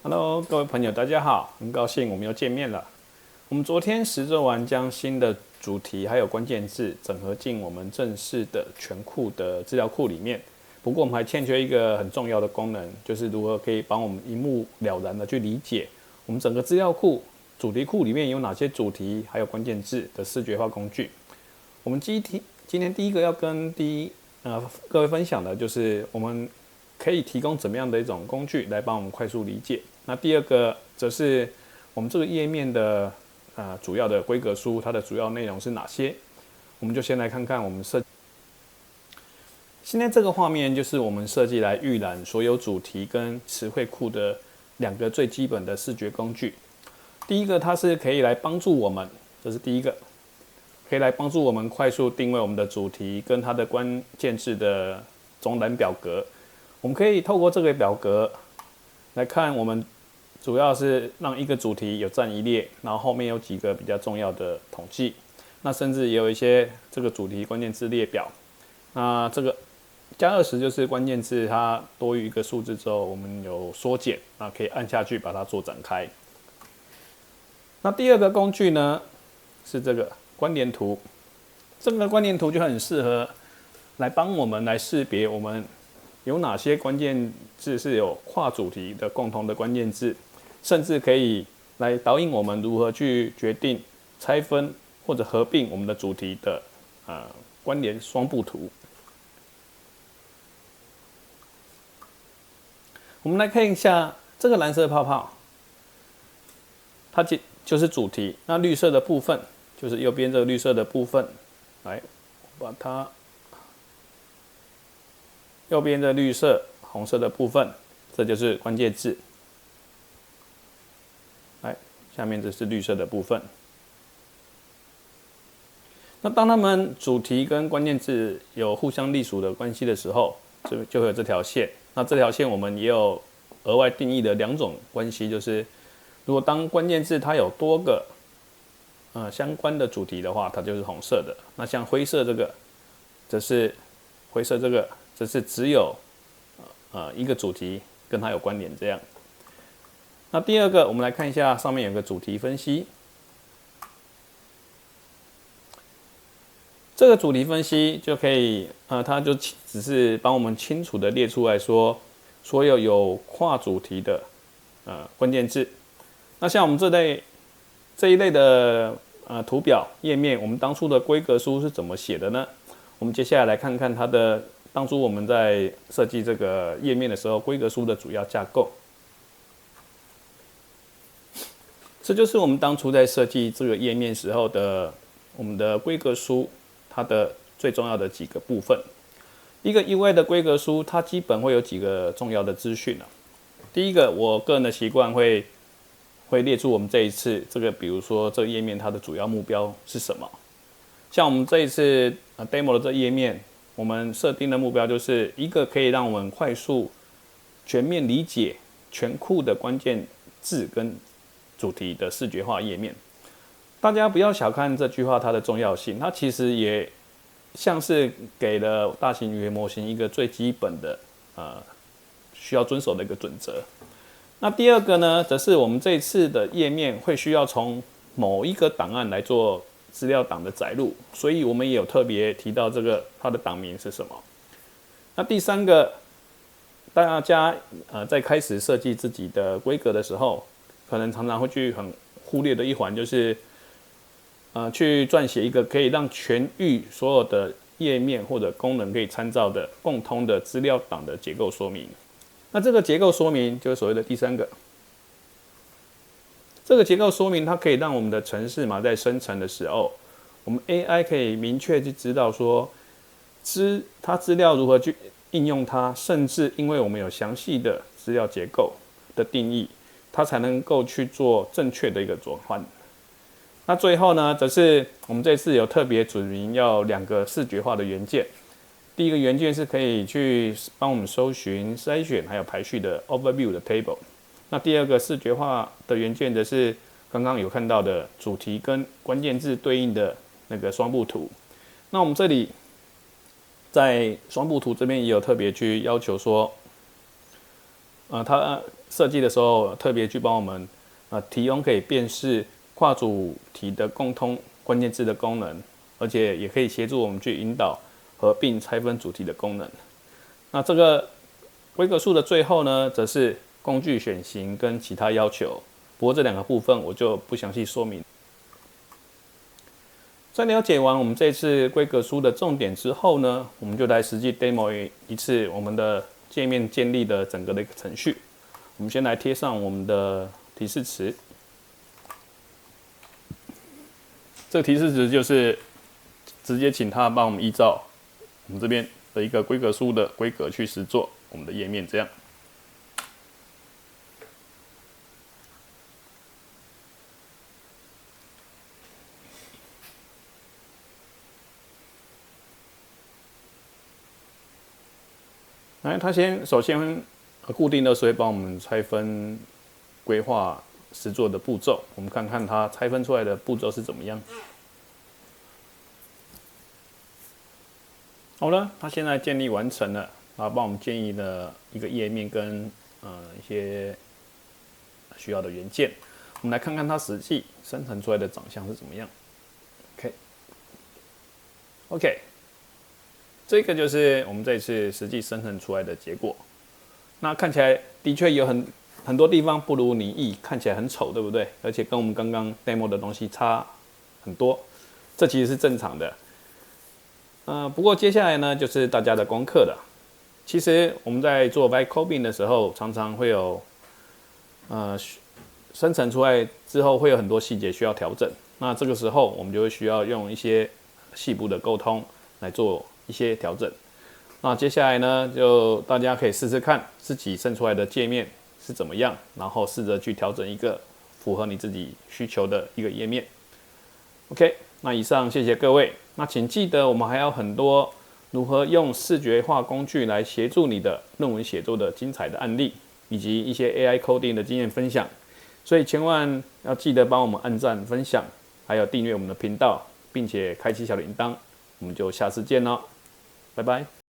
Hello，各位朋友，大家好，很高兴我们又见面了。我们昨天实做完将新的主题还有关键字整合进我们正式的全库的资料库里面。不过我们还欠缺一个很重要的功能，就是如何可以帮我们一目了然的去理解我们整个资料库主题库里面有哪些主题还有关键字的视觉化工具。我们今天第一个要跟各位分享的就是我们可以提供怎么样的一种工具来帮我们快速理解。那第二个则是我们这个页面的主要的规格书，它的主要内容是哪些？我们就先来看看我们设计。现在这个画面就是我们设计来预览所有主题跟词汇库的两个最基本的视觉工具。第一个，它是可以来帮助我们，这是第一个，可以来帮助我们快速定位我们的主题跟它的关键字的总览表格。我们可以透过这个表格来看，我们主要是让一个主题有占一列，然后后面有几个比较重要的统计，那甚至也有一些这个主题关键字列表。那这个加20就是关键字它多于一个数字之后，我们有缩减，那可以按下去把它做展开。那第二个工具呢是这个关联图，这个关联图就很适合来帮我们来识别我们有哪些关键字是有跨主题的共同的关键字，甚至可以来导引我们如何去决定拆分或者合并我们的主题的关联双布图。我们来看一下这个蓝色泡泡，它就是主题，那绿色的部分就是右边这个绿色的部分，来把它。右边的绿色、红色的部分，这就是关键字。来，下面这是绿色的部分。那当它们主题跟关键字有互相隶属的关系的时候，就会有这条线。那这条线我们也有额外定义的两种关系，就是如果当关键字它有多个相关的主题的话，它就是红色的。那像灰色这个，则是灰色这个。这是只有一个主题跟它有关联这样。那第二个，我们来看一下上面有个主题分析。这个主题分析就可以它就只是帮我们清楚的列出来说，所有有跨主题的关键字。那像我们这一类的图表页面，我们当初的规格书是怎么写的呢？我们接下来来看看它的。当初我们在设计这个页面的时候，规格书的主要架构，这就是我们当初在设计这个页面时候的我们的规格书，它的最重要的几个部分。一个 UI 的规格书，它基本会有几个重要的资讯。第一个，我个人的习惯会列出我们这一次这个，比如说这个页面它的主要目标是什么。像我们这一次demo 的这页面。我们设定的目标就是一个可以让我们快速、全面理解全库的关键字跟主题的视觉化页面。大家不要小看这句话它的重要性，它其实也像是给了大型语言模型一个最基本的需要遵守的一个准则。那第二个呢，则是我们这一次的页面会需要从某一个档案来做。资料档的载入，所以我们也有特别提到这个它的档名是什么。那第三个，大家在开始设计自己的规格的时候，可能常常会去很忽略的一环，就是去撰写一个可以让全域所有的页面或者功能可以参照的共通的资料档的结构说明。那这个结构说明就是所谓的第三个。这个结构说明，它可以让我们的程式码在生成的时候，我们 AI 可以明确去知道说，它资料如何去应用它，甚至因为我们有详细的资料结构的定义，它才能够去做正确的一个转换。那最后呢，则是我们这次有特别指明要两个视觉化的元件。第一个元件是可以去帮我们搜寻、筛选还有排序的 Overview 的 Table。那第二个视觉化的元件则是刚刚有看到的主题跟关键字对应的那个双布图。那我们这里在双布图这边也有特别去要求说，它设计的时候特别去帮我们提供可以辨识跨主题的共通关键字的功能，而且也可以协助我们去引导合并拆分主题的功能。那这个规格数的最后呢，则是工具选型跟其他要求。不过这两个部分我就不详细说明。在了解完我们这次规格书的重点之后呢，我们就来实际 demo 一次我们的界面建立的整个的一个程序。我们先来贴上我们的提示词。这个提示词就是直接请他帮我们依照我们这边的一个规格书的规格去实作我们的页面，这样。来，它首先固定的是会帮我们拆分规划实作的步骤，我们看看它拆分出来的步骤是怎么样。好了，它现在建立完成了，然后帮我们建议了一个页面跟一些需要的元件。我们来看看它实际生成出来的长相是怎么样。OK， 这个就是我们这次实际生成出来的结果。那看起来的确有很多地方不如你意，看起来很丑，对不对？而且跟我们刚刚 demo 的东西差很多，这其实是正常的。不过接下来呢，就是大家的功课了。其实我们在做 byte coding 的时候，常常会有生成出来之后会有很多细节需要调整。那这个时候我们就会需要用一些细部的沟通来做一些调整。那接下来呢，就大家可以试试看自己生出来的界面是怎么样，然后试着去调整一个符合你自己需求的一个页面。OK， 那以上谢谢各位。那请记得我们还有很多如何用视觉化工具来协助你的论文写作的精彩的案例，以及一些 AI coding 的经验分享。所以千万要记得帮我们按赞、分享，还有订阅我们的频道，并且开启小铃铛。我们就下次见喽，拜拜。